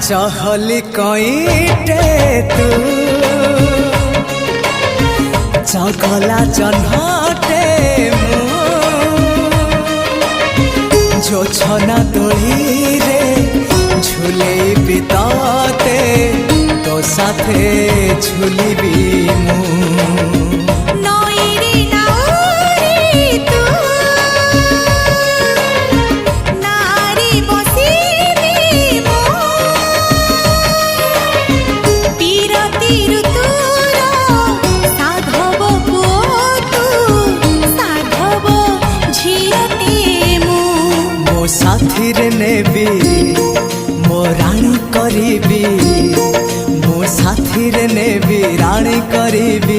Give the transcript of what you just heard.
चहली कईटे तू चगला जन्हटे जो छना तोड़ी रे झूले बिताते तो साथे झूली भी साथी रे नेबी मो रानी करीबी मो साथी रे नेबी रानी करीबी।